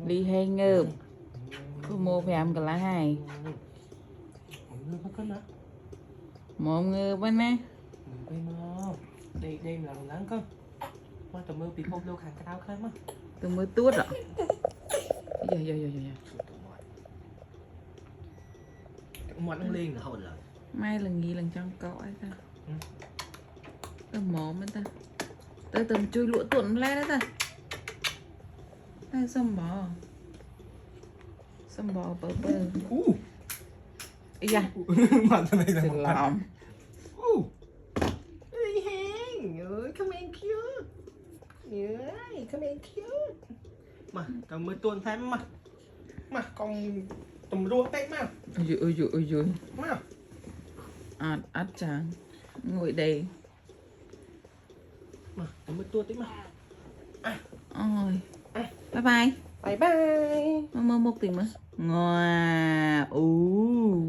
đi hay ngợp cô mua phèm cả lá hai một ngើbên nè đây đây là lắng cơ mà tụi mưa bị phong lưu hàng cái áo khác mà tôi mới tuốt rồi giờ món ăn liền là hồn rồi mai lần gì lần trong cậu ấy ta tao mồm ấy ta tao tầm chui lụa tuộn lên đấy ta tao xăm bò bờ ý da mà cái này là thật lòng ơi hèn ơi come and cute ơi come and cute mà tao mới tuôn thêm mà còn tầm rùa tết mà ôi dồi mà át chàng ngồi đây mà tao mới tuôn tí mà ôi bye bye bye bye mơ một tí mà ngoà ú